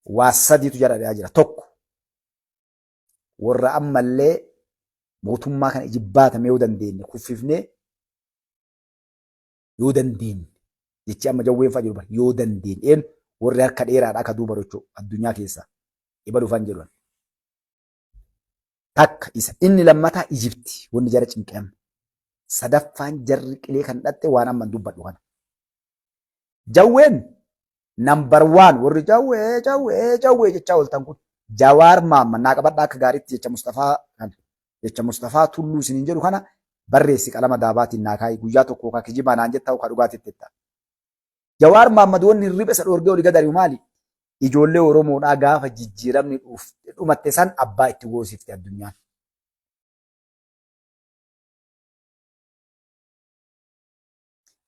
waa sadiitu jedhaa jira. Tokko warra ammallee mootummaa kana ijibbaatame yoo dandeenye kuffifnee yoo dandeenye jechi amma jawween fa'a jiru yoo dandeenye warri harka dheeraadha akka duuba jechuudha addunyaa keessaa dhiba dhufan jedhan. Takka isa inni lammataa Ijipti wanni jara cinqe'an. Sadaffaan jarri qilee kan dhatte waan amma dubbadhu kana. Jawween nambar waan warri jawwee jechaa ooltan kun Jawaar Maamman naa qabadhaa akka gaariitti jecha Mustafaa Tulluu isiniin jedhu kana barreessi qalama daabaatiin naa kaa'i guyyaa tokko ka kijibaa naan jettaa ka dhugaatitti itti. Jawaar Maamman wanni hirriba isa dhoorgee olii gadari'u maali? Ijoollee Oromoodhaa gaafa jijjiiramni dhumatte san abbaa itti goosifte addunyaan.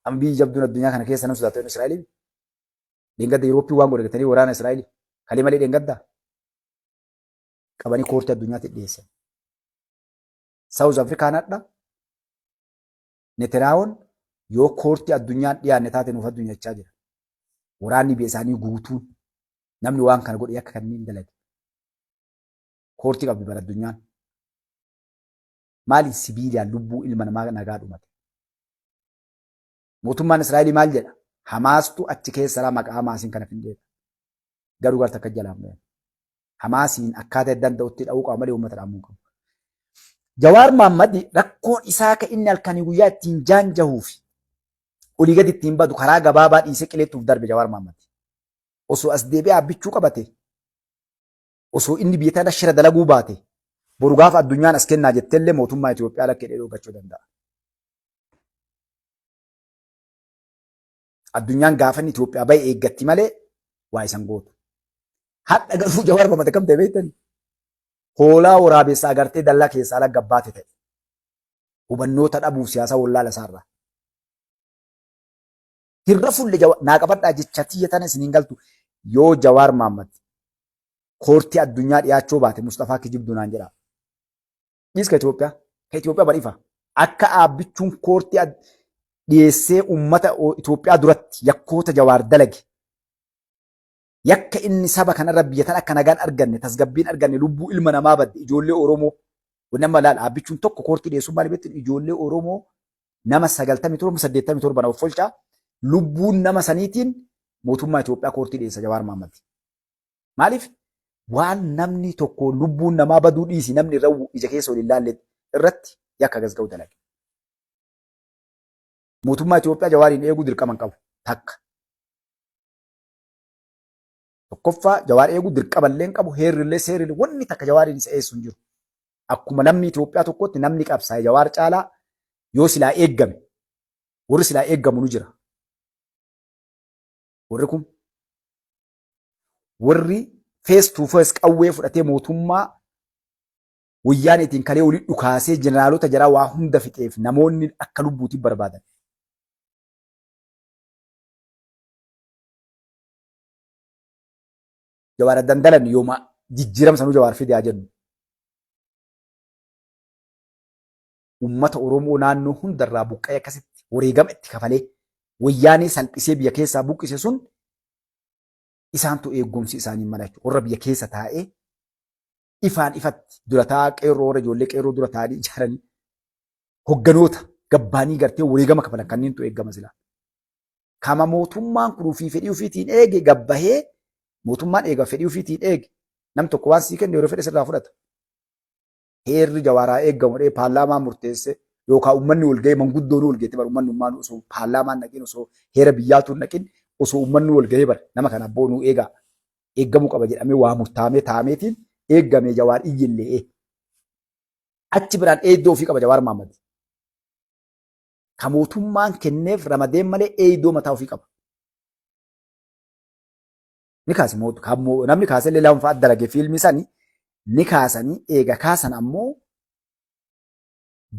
Ambii jabduun addunyaa kana keessa nama sodaatu Israa'eliin. Deengadda Yurooppii waan godhatanii waraana Israa'el kalee malee deengaddaa. Qabanii koortii addunyaatti dhiyeessan. Saawuz Afrikaan hadha. Netanyaa'uun yoo koortii addunyaan dhiyaanne taate nuuf addunyachaa jira. Waraanni biyya isaanii guutuun namni waan kana godhe akka kanneen dalage. Koortii qabdi bara addunyaan. Maali sibiilaan lubbuu ilma namaa nagaa dhumate. Mootummaan Israa'el maal jedha? Hamaastu achi keessaa maqaa Hamaasiin kana findeeta. Garuu gara takka jalaan bayan. Hamaasiin akkaataa danda'utti dha'uu qaba malee uummata dhaamuu qabu. Jawaar Mahammad rakkoon isaa ka inni halkanii guyyaa ittiin jaanjahuu fi olii gadi ittiin badu karaa gabaabaa dhiisee qileettuuf darbe Jawaar Mahammad. Osoo as deebi'ee abbichuu qabate osoo inni biyya tana shira dalaguu baate boru gaafa addunyaan as kennaa jettellee mootummaa Itoophiyaa lakkee dhoogachuu danda'a. Addunyaan gaafa inni Itoophiyaa bahe eeggatti malee waa isan gootu. Hadha garuu Jawaar Mahammad kam ta'e beektani? Hoolaa waraabessaa agartee dallaa keessaa ala gabbaate ta'e. Hubannoota dhabuuf siyaasa wallaala isaarraa. Hirra fulle naa qabadhaa jecha tiyya tana isiniin galtu yoo Jawaar Mahammad koortii addunyaa dhiyaachuu baate Mustafaa Kijibduu naan jedha. Dhiis ka Itoophiyaa badhiifa. Akka aabbichuun koortii dhiyeessee uummata Itoophiyaa duratti yakkoota Jawaar dalage. Yakka inni saba kanarra biyya tan akka nagaan arganne tasgabbiin arganne lubbuu ilma namaa badde ijoollee Oromoo nama laal aabbichuun tokko koortii dhiyeessuu maali beektu ijoollee Oromoo nama 97 of folchaa lubbuun nama saniitiin mootummaa Itoophiyaa koortii dhiyeessa Jawaar Mahammad. Maaliif? Waan namni tokko lubbuun namaa baduu dhiisi namni irra ija keessa waliin laalle irratti yakka gasga'u dalage. Mootummaa Itoophiyaa Jawaariin eeguu dirqama qabu takka. Tokkoffaa Jawaar eeguu dirqamallee qabu heerrillee seerrillee wanni takka Jawaariin isa eessu hin jiru. Akkuma namni Itoophiyaa tokkotti namni qabsaa'e Jawaar caalaa yoo silaa eeggame warri silaa eeggamu nu jira. Warri kun warri face to face qawwee fudhatee mootummaa wayyaaniitiin kalee olii dhukaasee jeneraalota jaraa waa hunda fixeef namoonni akka lubbuutiin barbaadan. Jawaar dandalan yooma jijjiirama sanuu Jawaar fidee haa jennu. Uummata Oromoo naannoo hundarraa buqqa'ee akkasitti wareegama itti kafalee wayyaanee salphisee biyya keessaa buqqise sun isaantu eegumsi isaanii mala jechuudha. Warra biyya keessa taa'ee ifaan ifatti dura taa'aa qeerroo warra ijoollee qeerroo dura taa'anii ijaaranii hogganoota gabbaanii gartee wareegama kafalan kanneentu eegama sila. Kama mootummaan kun ofii fedhii ofiitiin eege gabbahee mootummaan eega fedhii ofiitiin eege nam tokko waan sii kenne yeroo fedhe sirraa fudhata. Heerri Jawaaraa eeggamu dhee paarlaamaan murteesse yookaan uummanni wal gahee manguddoon wal gaheetti bara uummanni ummaan osoo paarlaamaan naqin osoo heera biyyaatuun naqin osoo uummanni wal gahee bara nama kana boonuu eegaa eeggamuu qaba jedhamee waa murtaamee taameetiin eeggamee Jawaar iyyillee achi biraan eeddoo ofii qaba Jawaar Mahammad. Ka mootummaan kenneef ramadeen malee eeddoo mataa ofii qaba. Ni kaasi namni kaasellee lafa adda dalage fiilmii sanii ni kaasanii eega kaasan ammoo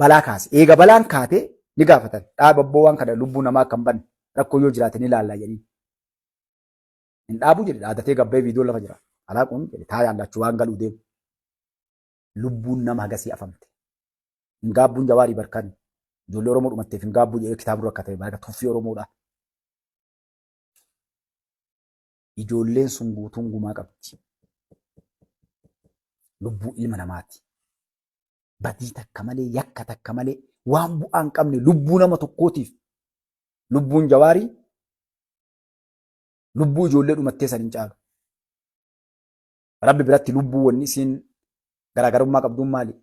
balaa kaase. Eega balaan kaate ni gaafatan. Dhaababboo waan kana lubbuu namaa kan banne rakkoo yoo jiraate ni ilaallaa jedhanii. Hin dhaabuu jedhe dhaadatee gabbee viidiyoo lafa jira. Alaa kun taa yaallachuu waan galuu deemu. Lubbuun nama hagasii afamte. Hin gaabbuun Jawaarii barkan. Ijoollee Oromoo dhumatteef hin gaabbuu jedhee kitaabni akka ta'e baraka tuffii Oromoodha. Ijoolleen sun guutuun gumaa qabdi. Lubbuu ilma namaati. Badii takka malee, yakka takka malee, waan bu'aa hin qabne lubbuu nama tokkootiif lubbuun Jawaarii lubbuu ijoollee dhumattee san hin caalu. Rabbi biratti lubbuu wanni isiin garaagarummaa qabduun maali?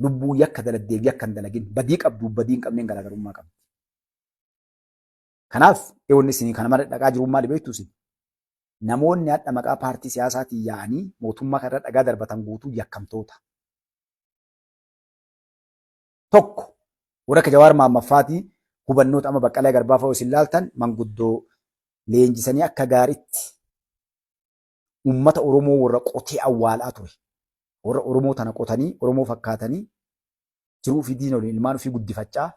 Lubbuu yakka daladdeef yakka hin dalagin badii qabdu badii hin qabneen garaagarummaa qabdi. Kanaaf wanni isin kana mara dhaqaa jiruun maali beektu isin? Namoonni hadha maqaa paartii siyaasaatiin yaa'anii mootummaa kanarra dhagaa darbatan guutuu yakkamtoota. Tokko warra akka Jawaar Mahaammad hubannoota amma Baqqalaa Garbaa fa'aa isin laaltan manguddoo leenjisanii akka gaariitti uummata Oromoo warra qotee awwaalaa ture. Warra Oromoo tana qotanii Oromoo fakkaatanii jiruu fi diina waliin ilmaan ofii guddifachaa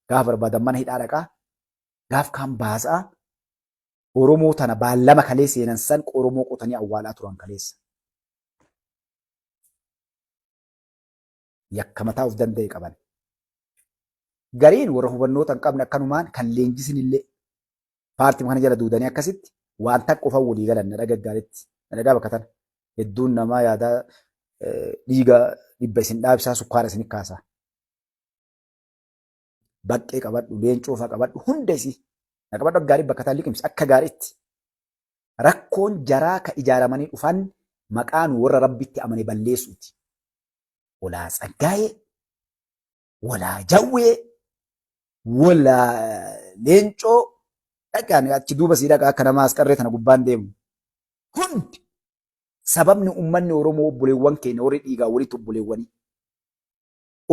gaafa barbaadan mana hidhaa dhaqaa gaaf kaan baasaa Oromoo tana baallama kalee seenan san Oromoo qotanii awwaalaa turan kaleessa. Yakka mataa of danda'e qaban. Gariin warra hubannoota hin qabne akkanumaan kan leenjisin illee paartii kana jala duudanii akkasitti waan takka qofaan walii galan na dhagaggaaritti. Na dhagaa bakka tana hedduun namaa yaadaa dhiiga dhibba isin dhaabsaa sukkaara isin kaasaa. Baqqee qabadhu, leencoo fa'aa qabadhu hunda isii. Na qabadhu gaarii bakka tana liqimsi akka gaariitti. Rakkoon jaraa ka ijaaramanii dhufan maqaan warra rabbitti amane balleessuuti. Walaa Tsaggaayee, walaa Jawwee, walaa Leencoo dhaqaan achi duuba sii dhaqaa akka namaa asqarree tana gubbaan deemu. Hundi sababni uummanni Oromoo obboleewwan keenya warri dhiigaa walitti obboleewwanii.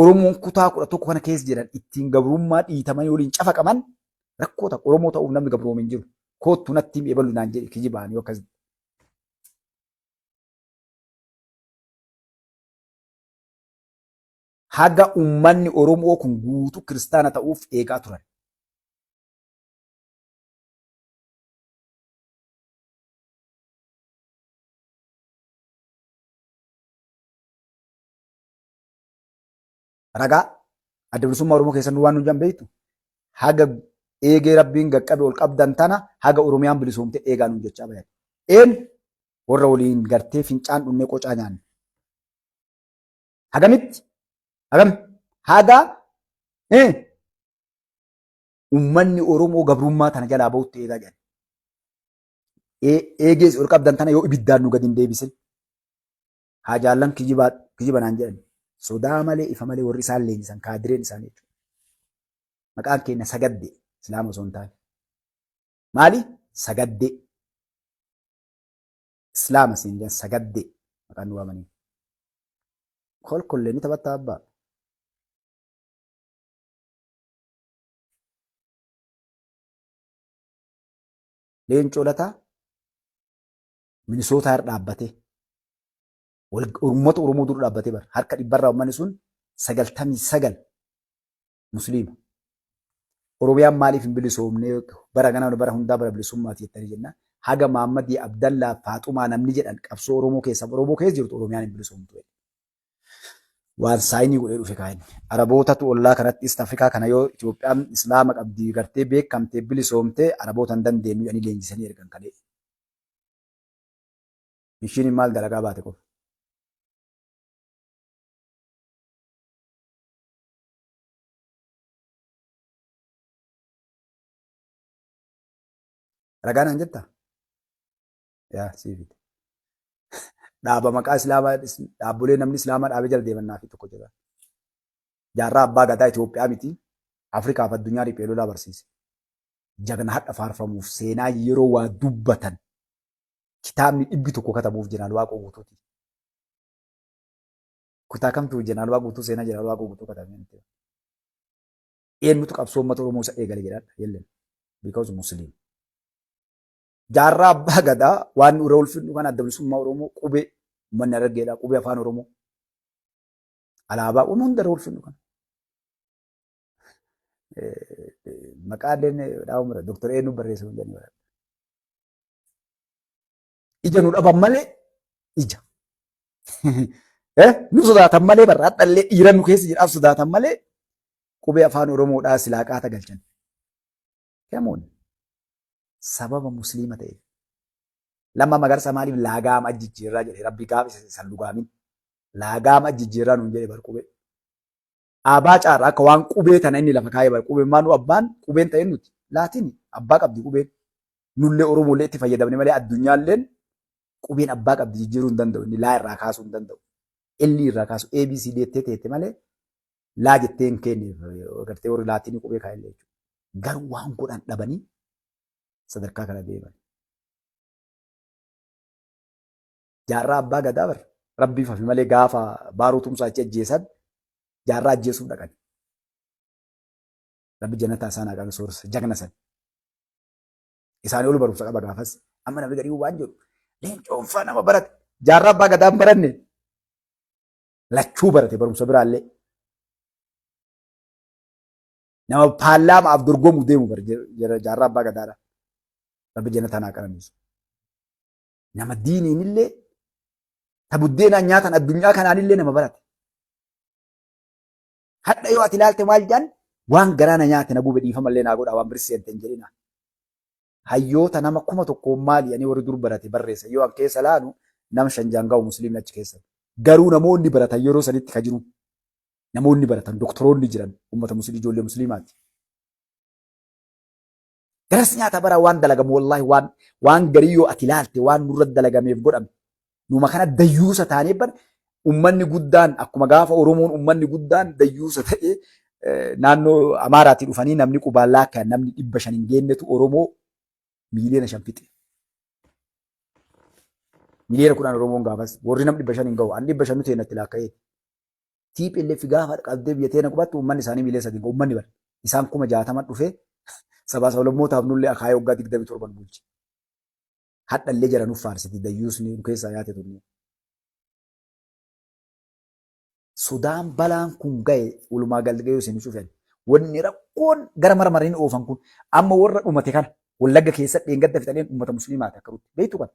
Oromoon kutaa 11 kana keessa jiran ittiin gabrummaa dhiitamanii waliin cafaqaman rakkoo takka Oromoo ta'uuf namni gabroome hin jiru. Koottu natti himi ebalu naan jedhe kijibaan yoo akkas. Haga uummanni Oromoo kun guutuu kiristaana ta'uuf eegaa turan. Ragaa adda bilisummaa Oromoo keessatti waan nuyi beektu haga eegee rabbiin gaqqabe ol qabdan tana haga Oromiyaan bilisoomte eegaa nuyi jechaa bayan. Warra waliin gartee fincaan dhunnee qocaa nyaanne. Hagamitti haga uummanni Oromoo gabrummaa tana jalaa bahutti eegaa jiran. Eegees ol qabdan tana yoo ibiddaan nu gadi hin deebisin. Haa jaallan kijiba naan jedhan. Sodaa malee ifa malee warri isaan leenjisan kaadireen isaanii jechuudha. Maqaan keenya Sagadde Islaama osoo hin taane. Maali? Sagadde. Islaama siin jedhan Sagadde maqaan nu waamanii. Kolkollee ni taphatta abbaa. Leencoo Lataa Minisootaa irra dhaabbatee. Uummata Oromoo dura dhaabbatee bara harka dhibbarraa uummanni sun 99 musliima. Oromiyaan maaliif hin bilisoomne bara ganaa bara hundaa bara bilisummaati jettanii jenna. Haga Maammadii Abdallaa Faaxumaa namni jedhan qabsoo Oromoo keessa jirtu Oromiyaan hin bilisoomtu. Waan saayinii godhee dhufe kaa'inni. Arabootatu ollaa kanatti East Afrikaa kana yoo Itoophiyaan Islaama qabdii gartee beekamtee bilisoomtee Araboota hin dandeenyu jedhanii leenjisanii ergan kalee. Ishiin maal dalagaa baate qofa. Ragaan an jetta? Yaa siifite. Dhaaba maqaa Islaamaa dhaabbolee namni Islaamaa dhaabee jala deemannaa fi tokko jira. Jaarraa abbaa gadaa Itoophiyaa miti Afrikaa fi addunyaa riphee lolaa barsiise. Jagna hadha faarfamuuf seenaa yeroo waa dubbatan kitaabni 100 katabuuf Jeneraal Waaqoo Guutuuti. Kutaa kamtu Jeneraal Waaqoo Guutuu seenaa Jeneraal Waaqoo Guutuu katabee. Eenyutu qabsoo uummata Oromoo isa eegale jedhan yellen. Because Muslim. Jaarraa abbaa gadaa waan irra ulfinnu kan adda bilisummaa Oromoo qubee uummanni argeedha qubee afaan Oromoo. Alaabaa uummata hunda irra ulfinnu kan. Maqaaleen dhaabamudha. Dooktar Eenyu barreessuu hin jennu. Ija nu dhaban malee ija. Nu sodaatan malee barraadhallee dhiira nu keessa jedhaaf sodaatan malee qubee afaan Oromoodhaa silaa qaata galchan. Kemoon sababa musliima ta'eef. Lamma Magarsaa maaliif laagaama ajjijjiirraa jedhe rabbi gaafa san dhugaamin. Laagaama ajjijjiirraa nuun jedhe bar qubee. Abaa caarraa akka waan qubee tana inni lafa kaayee bar qubee maanu abbaan qubeen ta'e nuti laatiin abbaa qabdi qubeen. Nullee Oromollee itti fayyadamne malee addunyaalleen qubeen abbaa qabdi jijjiiruu hin danda'u. Inni laa irraa kaasuu hin danda'u. Illi irraa kaasu ABCD jettee teette malee laa jettee hin kenneef gartee warri laatiin qubee kaa'ellee jechuudha. Garuu waan godhan dhabanii sadarkaa kana deeman. Jaarraa abbaa gadaa bar rabbiif hafi malee gaafa baaruu tumsaa achi ajjeesan jaarraa ajjeesuuf dhaqan. Rabbi jannataa isaan haqan soorsa jagna san. Isaanii ol barumsa qaba gaafas. Amma namni gadii waan jedhu leencoonfaa nama barate. Jaarraa abbaa gadaa hin baranne. Lachuu barate barumsa biraallee. Nama paarlaamaaf dorgomu deemu jaarraa abbaa gadaadha. Rabbi jannataa naa qaramisu. Nama diiniinillee ta buddeenaan nyaatan addunyaa kanaanillee nama barate. Hadha yoo ati ilaalte maal jedhan waan garaana nyaate na gube dhiifamallee naa godha waan birsiisante hin jedhina. Hayyoota nama 1,000 maali ani warri dur barate barreessa yoo an keessa laanu nama 5 jaanga'u musliimni achi keessa. Garuu namoonni baratan yeroo sanitti ka jiru namoonni baratan doktoroonni jiran ummata musliimii ijoollee musliimaati. Garas nyaata bara waan dalagamu wallahi waan garii yoo ati ilaalte waan nurra dalagameef godhame. Numa kana dayyuusa taanee bar ummanni guddaan akkuma gaafa Oromoon ummanni guddaan dayyuusa ta'ee naannoo Amaaraatii dhufanii namni qubaallaa akka namni 500 hin geennetu Oromoo miliyoona 5 fixe. Miliyoona 10 Oromoon gaafas warri namni 500 hin ga'u an 500 nu teenatti laakka'ee. TPLF gaafa qabdee biyya teena qubatti ummanni isaanii miliyoona 3 ga'u ummanni bar isaan 60 dhufee sabaa sablammootaaf nullee akaayee waggaa 27 bulche. Hadhallee jaranuuf faarsiti dayyuusni keessaa yaate turne. Sudaan balaan kun ga'e walumaa galgayoo isin cufan. Wanni rakkoon gara marmariin oofan kun amma warra dhumate kana wallagga keessatti dheengadda fixanii uummata musliimaati akka rutti. Beektu kana.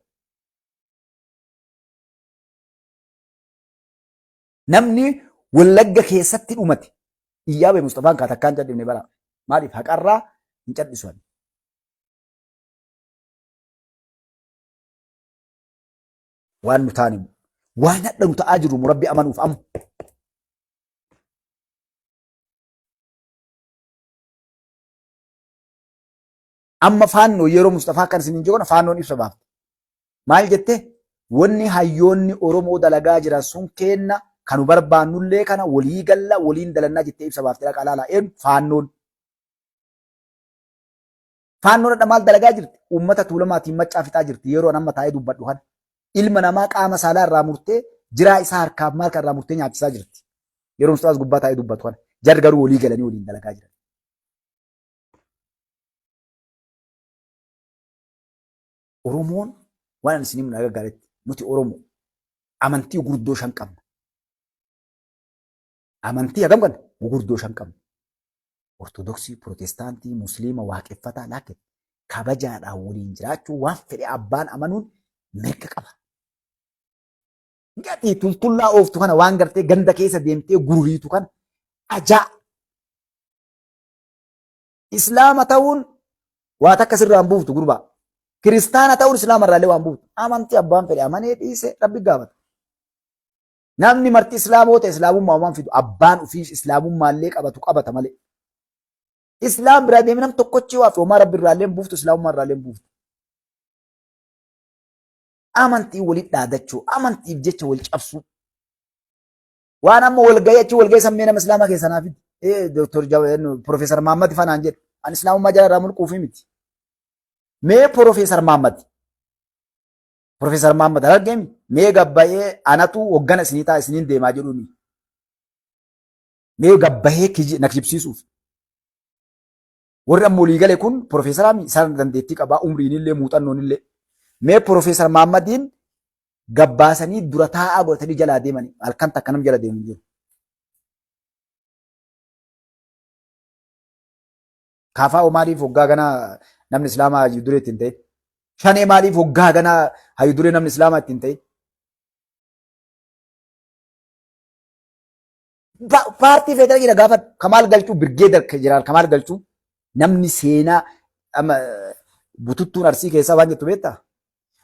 Namni wallagga keessatti dhumate Iyyaabee Mustafaan kaatakkaan jedhamne bara. Maaliif haqarraa hin cadhisu. Waan nu taane waan hadha nu ta'aa jiru rabbi amanuuf amma. Amma faannoo yeroo Mustafaa kan isin hin jiru faannoon ibsa baafte. Maal jette? Wanni hayyoonni Oromoo dalagaa jiran sun kenna kanu barbaannullee kana walii galla waliin dalannaa jettee ibsa baafte dhaqa laalaa eenyu faannoon. Faannoon maal dalagaa jirti? Uummata tuulamaatiin maccaa fixaa jirti yeroo amma taa'ee dubbadhu kana. Ilma namaa qaama saalaa irraa murtee jiraa isaa harkaaf maal kan irraa murtee nyaachisaa jirti. Yeroo Mustafaas gubbaa taa'ee dubbatu kana. Jarri garuu walii galanii waliin dalagaa jiran. Oromoon waan isin himu nagaggaaritti nuti Oromoo amantii gurguddoo 5 qabna. Amantii hagam qabna? Gurguddoo 5 qabna. Ortodoksii, Protestaantii, Musliima, Waaqeffataa laakin kabajaadhaan waliin jiraachuu waan fedhe abbaan amanuun mirga qaba. Gati tultullaa ooftu kana waan gartee ganda keessa deemtee gurriitu kana ajaa. Islaama ta'uun waa takka sirraan buuftu gurbaa. Kiristaana ta'uun islaama irraallee waan buuftu. Amantii abbaan fedhe amanee dhiise rabbi gaafata. Namni marti islaamoota islaamummaa waan fidu abbaan ofiis islaamummaallee qabatu qabata malee. Islaam biraa deemee nam tokkochi waa fi homaa rabbi irraallee buuftu islaamummaa irraallee buuftu. Amantii walitti dhaadachuu, amantiif jecha wal cabsuu. Waan amma walgayii achi walgayii sammee nama islaamaa keessaa naaf Profeesar Mahammad fanaan jedhu. Ani islaamummaa jala irraa mulquufii miti. Mee Profeesar Mahammad. Profeesar Mahammad argeemi. Mee gabbayee anatu hoggana isinii ta'a isiniin deemaa jedhuuni. Mee gabbayee na kijibsiisuuf. Warri amma walii gale kun Profeesaraami isaan dandeettii qabaa umriinillee muuxannoonillee. Mee Profeesar Mahammadiin gabbaasanii dura taa'aa godhatanii jalaa deemanii halkan takka nam jala deemu jiru. Kaafaa maaliif hoggaa ganaa namni islaamaa hayyuu duree ittiin ta'e? Shanee maaliif hoggaa ganaa hayyuu duree namni islaamaa ittiin ta'e? Paartii feetara jira gaafa Kamaal Galchuu Birgeedar Jeneraal Kamaal Galchuu namni seenaa bututtuun arsii keessaa waan jettu beektaa?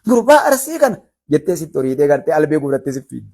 Gurbaa arsii kana jettee sitti horiitee gartee albee guurattee si fiiddi.